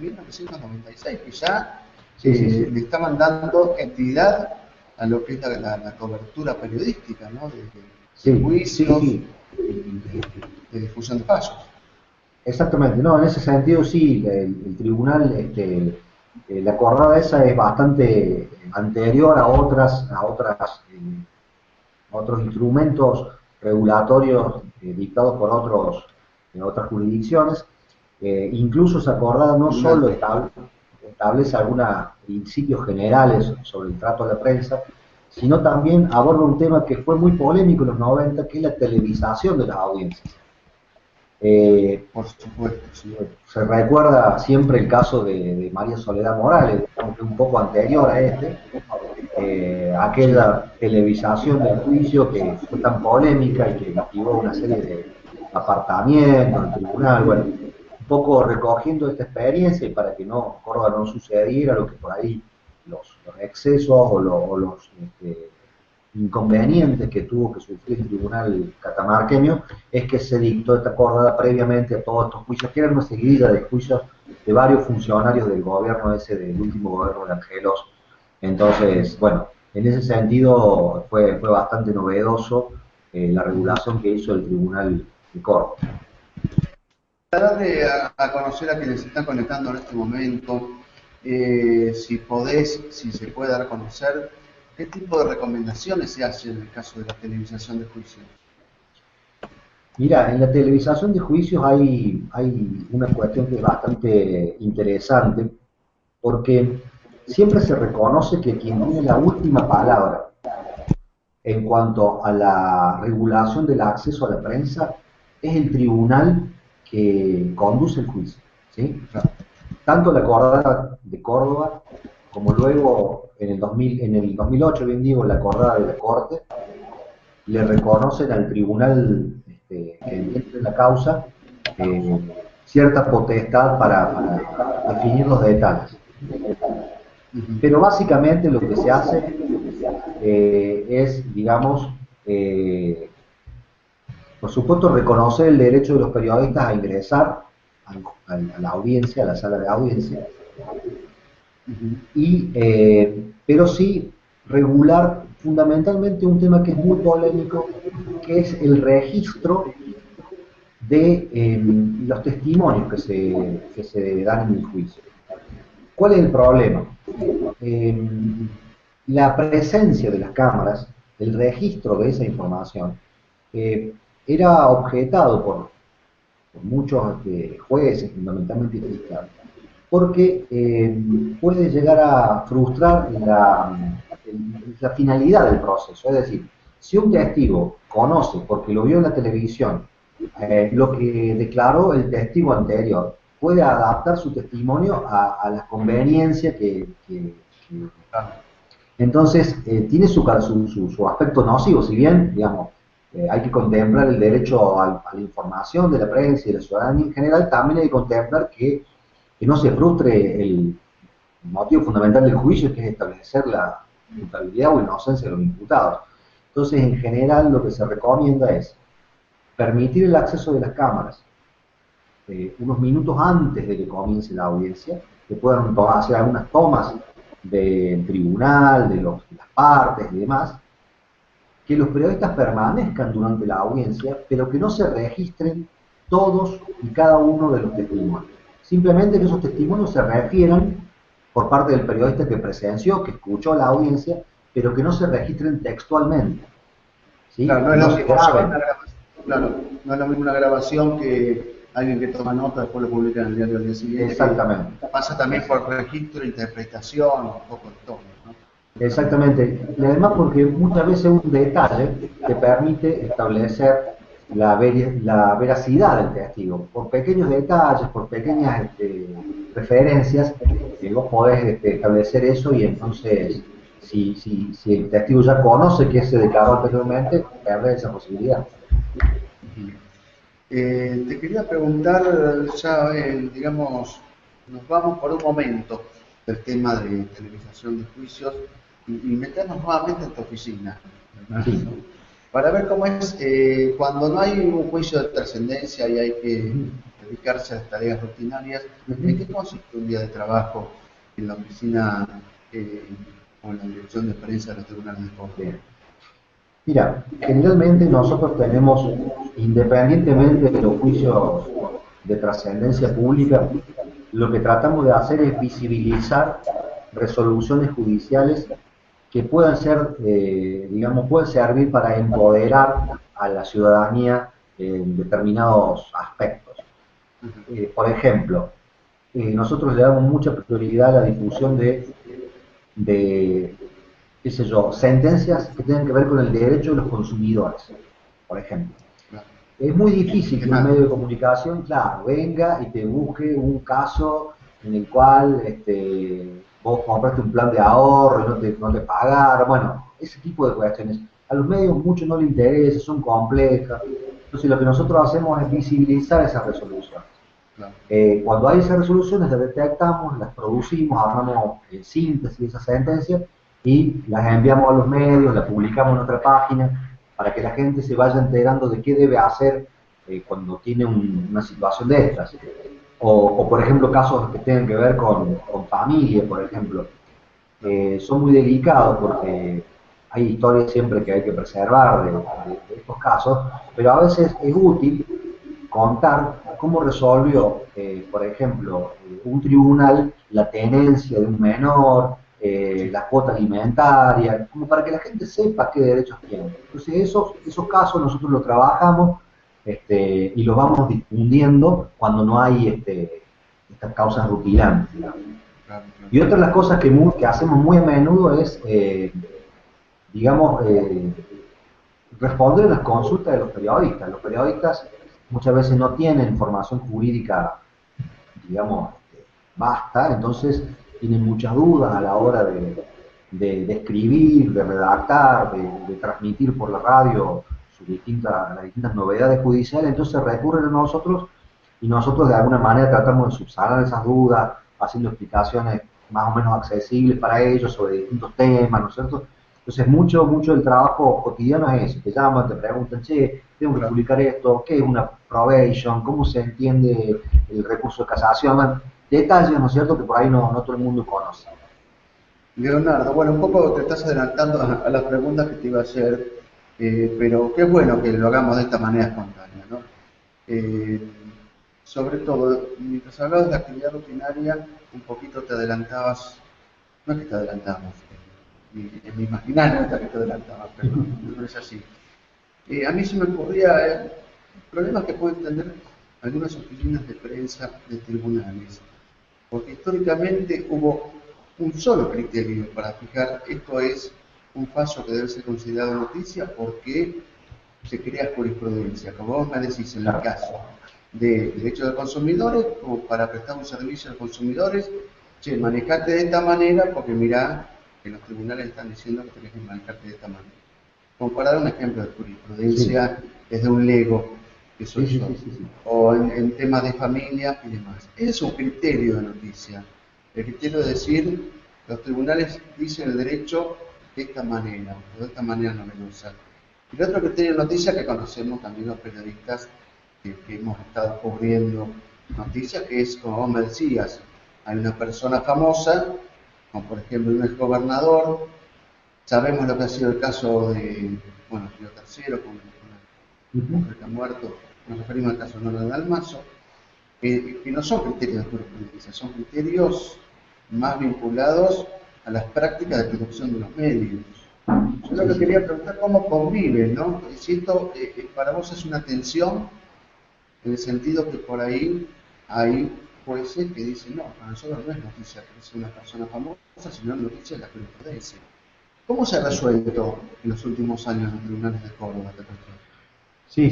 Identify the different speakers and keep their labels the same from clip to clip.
Speaker 1: en 1996, que ya
Speaker 2: Sí.
Speaker 1: le estaban dando entidad a lo que es la cobertura periodística, ¿no? De
Speaker 2: Sí, sí,
Speaker 1: juicios
Speaker 2: sí,
Speaker 1: y de difusión de fallos.
Speaker 2: exactamente. No, en ese sentido sí, el tribunal, la acordada esa es bastante anterior a otros instrumentos regulatorios dictados por otras jurisdicciones. Incluso esa acordada no
Speaker 1: Tribunal
Speaker 2: solo
Speaker 1: de...
Speaker 2: establece algunos principios generales sobre el trato a la prensa, sino también aborda un tema que fue muy polémico en los 90, que es la televisación de las audiencias. Eh,
Speaker 1: Por supuesto, sí.
Speaker 2: Se recuerda siempre el caso de María Soledad Morales, digamos que un poco anterior a
Speaker 1: Sí.
Speaker 2: aquella televisación del juicio que fue tan polémica y que motivó una serie de apartamientos del tribunal, bueno, un poco recogiendo esta experiencia y para que no Córdoba no sucediera lo que por ahí los excesos o los inconvenientes que tuvo que sufrir el tribunal catamarqueño es que se dictó esta acordada previamente a todos estos juicios, que eran una seguidilla de juicios de varios funcionarios del gobierno ese, del último gobierno de Angelos. Entonces, bueno, en ese sentido fue bastante novedoso la regulación que hizo el Tribunal de Córdoba.
Speaker 1: Para darle a conocer a quienes se están conectando en este momento, si podés, si se puede dar a conocer, qué tipo de recomendaciones se hacen en el caso de la televisación de juicio.
Speaker 2: Mira, en la televisación de juicios hay una cuestión que es bastante interesante, porque siempre se reconoce que quien tiene la última palabra en cuanto a la regulación del acceso a la prensa es el tribunal que conduce el juicio, ¿sí? Tanto la acordada de Córdoba como luego en el 2008, bien digo, la acordada de la Corte, le reconocen al tribunal que entiende la causa cierta potestad para definir los detalles. Pero básicamente lo que se hace es, digamos, por supuesto, reconocer el derecho de los periodistas a ingresar a la audiencia, a la sala de audiencia, pero sí regular fundamentalmente un tema que es muy polémico, que es el registro de los testimonios que se dan en el juicio. ¿Cuál es el problema? Eh, la presencia de las cámaras, el registro de esa información, eh, era objetado por muchos jueces, fundamentalmente fiscales, porque puede llegar a frustrar la finalidad del proceso. Es decir, si un testigo conoce, porque lo vio en la televisión, lo que declaró el testigo anterior, puede adaptar su testimonio a la conveniencia que entonces, tiene su aspecto nocivo, si bien, digamos, hay que contemplar el derecho a la información de la prensa y de la ciudadanía en general, también hay que contemplar que no se frustre el motivo fundamental del juicio, que es establecer la culpabilidad o inocencia de los imputados. Entonces, en general, lo que se recomienda es permitir el acceso de las cámaras unos minutos antes de que comience la audiencia, que puedan hacer algunas tomas del tribunal, de las partes y demás, que los periodistas permanezcan durante la audiencia, pero que no se registren todos y cada uno de los testimonios. Simplemente que esos testimonios se refieran por parte del periodista que presenció, que escuchó la audiencia, pero que no se registren textualmente, ¿sí?
Speaker 1: Claro, no
Speaker 2: Que
Speaker 1: es
Speaker 2: no
Speaker 1: lo
Speaker 2: se
Speaker 1: mismo llevar
Speaker 2: graben.
Speaker 1: una grabación, claro, no es lo mismo una grabación que alguien que toma nota después lo publica en el diario al día siguiente, que
Speaker 2: Exactamente.
Speaker 1: pasa también por registro, interpretación, un poco de todo, ¿no? Justamente.
Speaker 2: Exactamente. Y además porque muchas veces un detalle te permite establecer la veracidad del testigo. Por pequeños detalles, por pequeñas referencias, vos podés establecer eso y entonces, si el testigo ya conoce que se declaró anteriormente, pierde esa posibilidad.
Speaker 1: Te quería preguntar, ya, digamos, nos vamos por un momento del tema de televisación de juicios y meternos nuevamente en tu oficina,
Speaker 2: Sí.
Speaker 1: para ver cómo es cuando no hay un juicio de trascendencia y hay que dedicarse a las tareas rutinarias. ¿En qué consiste un día de trabajo en la oficina o en la dirección de prensa de los tribunales de Córdoba?
Speaker 2: Mira, generalmente nosotros tenemos, independientemente de los juicios de trascendencia pública, lo que tratamos de hacer es visibilizar resoluciones judiciales que puedan ser, digamos, pueden servir para empoderar a la ciudadanía en determinados aspectos. Por ejemplo, nosotros le damos mucha prioridad a la difusión de, qué sé yo, sentencias que tengan que ver con el derecho de los consumidores, por ejemplo. Es muy difícil que un medio de comunicación, claro, venga y te busque un caso en el cual vos compraste un plan de ahorro y no te pagaron, bueno, ese tipo de cuestiones. A los medios mucho no les interesa, son complejas. Entonces lo que nosotros hacemos es visibilizar esas resoluciones. Cuando hay esas resoluciones, las detectamos, las producimos, armamos síntesis de esas sentencias y las enviamos a los medios, las publicamos en otra página, para que la gente se vaya enterando de qué debe hacer cuando tiene una situación de estas. O, por ejemplo, casos que tengan que ver con familia, por ejemplo. Son muy delicados porque hay historias siempre que hay que preservar de estos casos, pero a veces es útil contar cómo resolvió, por ejemplo, un tribunal la tenencia de un menor, las cuotas alimentarias, como para que la gente sepa qué derechos tiene. Entonces esos casos nosotros los trabajamos y los vamos difundiendo cuando no hay estas causas rutilantes. Y otra de las cosas que hacemos muy a menudo es, digamos, responder a las consultas de los periodistas. Los periodistas muchas veces no tienen formación jurídica, digamos, vasta, entonces tienen muchas dudas a la hora de escribir, de redactar, de transmitir por la radio las distintas novedades judiciales, entonces recurren a nosotros y nosotros de alguna manera tratamos de subsanar esas dudas, haciendo explicaciones más o menos accesibles para ellos sobre distintos temas, ¿no es cierto? Entonces mucho del trabajo cotidiano es eso, te llaman, te preguntan, che, tengo que publicar esto, ¿qué es una probation? ¿Cómo se entiende el recurso de casación? Bueno, detalles, ¿no es cierto?, que por ahí no todo el mundo conoce.
Speaker 1: Leonardo, bueno, un poco te estás adelantando a las preguntas que te iba a hacer, pero qué bueno que lo hagamos de esta manera espontánea, ¿no? Sobre todo, mientras hablabas de la actividad rutinaria, un poquito te adelantabas, no es que te adelantabas, en mi imaginario está que te adelantabas, pero no es así. A mí se me ocurría problemas que pueden tener algunas oficinas de prensa de tribunales, porque históricamente hubo un solo criterio para fijar esto es un fallo que debe ser considerado noticia porque se crea jurisprudencia. Como vos me decís en el caso de derechos de consumidores, como para prestar un servicio a los consumidores, che, manejate de esta manera porque mirá que los tribunales están diciendo que tenés que manejarte de esta manera. Como para dar un ejemplo de jurisprudencia desde un lego que soy yo, o en temas de familia y demás. Ese es un criterio de noticia. El criterio de decir, los tribunales dicen el derecho de esta manera, o de esta manera novedosa. Y el otro criterio de noticia que conocemos también los periodistas que hemos estado cubriendo noticias, que es, como vos me decías, hay una persona famosa, como por ejemplo un exgobernador, sabemos lo que ha sido el caso de, bueno, Río Tercero, con una mujer que ha muerto, nos referimos al caso de Nora Dalmazo, que no son criterios de jurisprudencia, son criterios más vinculados a las prácticas de producción de los medios. Yo lo que quería preguntar, ¿cómo convive, no? Si esto para vos es una tensión, en el sentido que por ahí hay jueces que dicen, no, para nosotros no es noticia que sea una persona famosa, sino noticia de la jurisprudencia. ¿Cómo se ha resuelto en los últimos años en los tribunales de Córdoba esta cuestión?
Speaker 2: Sí,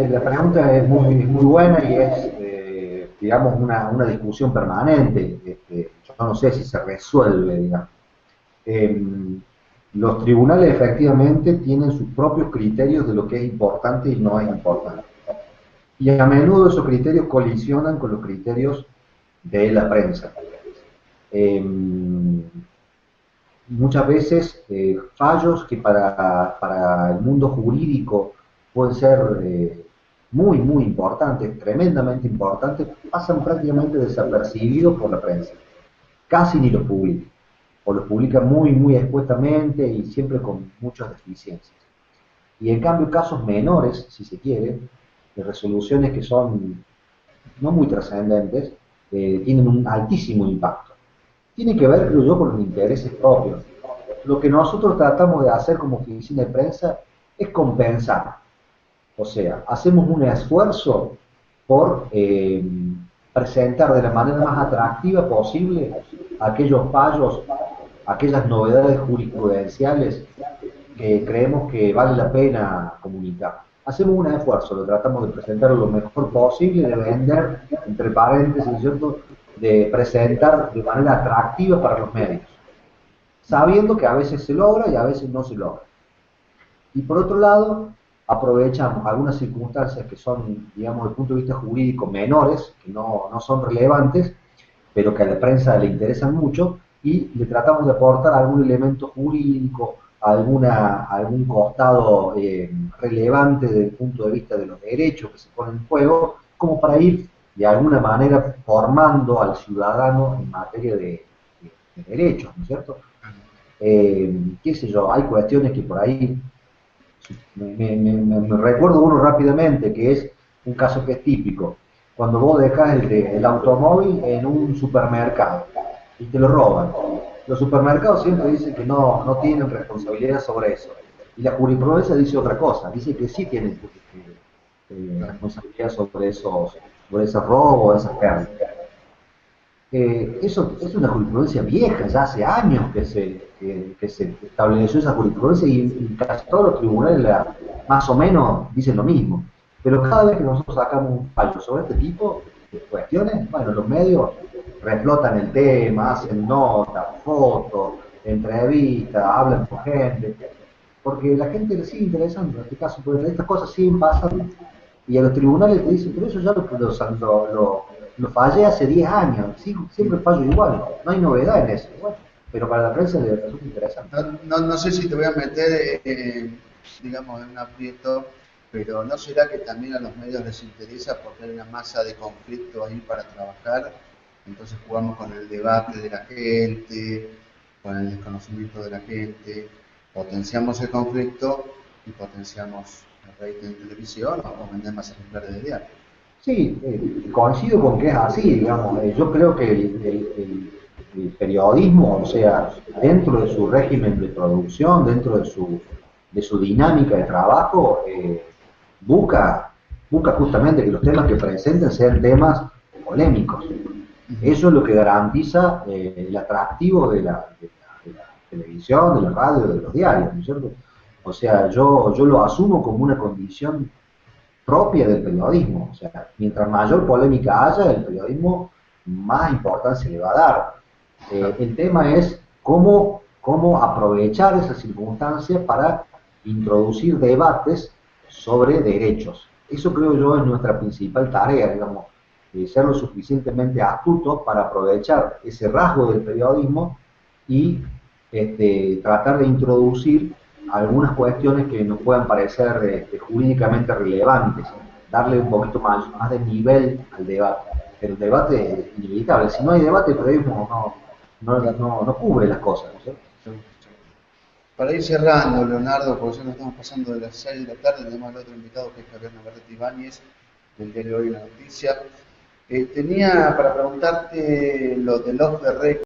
Speaker 2: la pregunta es muy buena y es, digamos, una discusión permanente. Yo no sé si se resuelve, digamos. Los tribunales efectivamente tienen sus propios criterios de lo que es importante y no es importante. Y a menudo esos criterios colisionan con los criterios de la prensa. Muchas veces fallos que para el mundo jurídico pueden ser muy importantes, tremendamente importantes, pasan prácticamente desapercibidos por la prensa. Casi ni los publica. O los publica muy expuestamente y siempre con muchas deficiencias. Y en cambio casos menores, si se quiere, de resoluciones que son no muy trascendentes, tienen un altísimo impacto. Tiene que ver, creo yo, con los intereses propios. Lo que nosotros tratamos de hacer como oficina de prensa es compensar. O sea, hacemos un esfuerzo por presentar de la manera más atractiva posible aquellos fallos, aquellas novedades jurisprudenciales que creemos que vale la pena comunicar. Hacemos un esfuerzo, lo tratamos de presentar lo mejor posible, de vender, entre paréntesis, ¿cierto?, de presentar de manera atractiva para los medios, sabiendo que a veces se logra y a veces no se logra. Y por otro lado, aprovechamos algunas circunstancias que son, digamos, desde el punto de vista jurídico menores, que no son relevantes, pero que a la prensa le interesan mucho, y le tratamos de aportar algún elemento jurídico, algún costado relevante desde el punto de vista de los derechos que se ponen en juego, como para ir de alguna manera formando al ciudadano en materia de derechos, ¿no es cierto? Qué sé yo, hay cuestiones que por ahí, me recuerdo uno rápidamente, que es un caso que es típico, cuando vos dejás el automóvil en un supermercado y te lo roban. Los supermercados siempre dicen que no tienen responsabilidad sobre eso. Y la jurisprudencia dice otra cosa, dice que sí tienen responsabilidad sobre esos robos, esas pérdidas. Eso es una jurisprudencia vieja, ya hace años que se estableció esa jurisprudencia y casi todos los tribunales más o menos dicen lo mismo. Pero cada vez que nosotros sacamos un fallo sobre este tipo de cuestiones, bueno, los medios reflotan el tema, hacen notas, fotos, entrevistas, hablan con gente, porque la gente le sigue interesando en este caso, porque estas cosas siguen pasando. Y a los tribunales te dicen, pero eso ya lo fallé hace 10 años, siempre fallo igual, no hay novedad en eso. Bueno, pero para la prensa le resulta interesante.
Speaker 1: No sé si te voy a meter, digamos, en un aprieto, pero ¿no será que también a los medios les interesa porque hay una masa de conflicto ahí para trabajar? Entonces jugamos con el debate de la gente, con el desconocimiento de la gente, potenciamos el conflicto y potenciamos el rating de televisión o vendemos más ejemplares de diario.
Speaker 2: Sí, coincido con que es así, digamos. Yo creo que el periodismo, o sea, dentro de su régimen de producción, dentro de su dinámica de trabajo, busca justamente que los temas que presenten sean temas polémicos. Eso es lo que garantiza el atractivo de la televisión, de la radio, de los diarios, ¿no es cierto? O sea, yo lo asumo como una condición propia del periodismo. O sea, mientras mayor polémica haya, el periodismo más importancia le va a dar. El tema es cómo aprovechar esa circunstancia para introducir debates sobre derechos. Eso creo yo es nuestra principal tarea, digamos, ser lo suficientemente astutos para aprovechar ese rasgo del periodismo y tratar de introducir algunas cuestiones que nos puedan parecer jurídicamente relevantes, darle un poquito más de nivel al debate. Pero el debate es inevitable. Si no hay debate, el periodismo no cubre las cosas, ¿no es cierto?
Speaker 1: Para ir cerrando, Leonardo, porque ya nos estamos pasando de las 6 de la tarde, tenemos al otro invitado que es Javier Navarrete Ibáñez, del diario Hoy La Noticia. Tenía para preguntarte lo del off the record.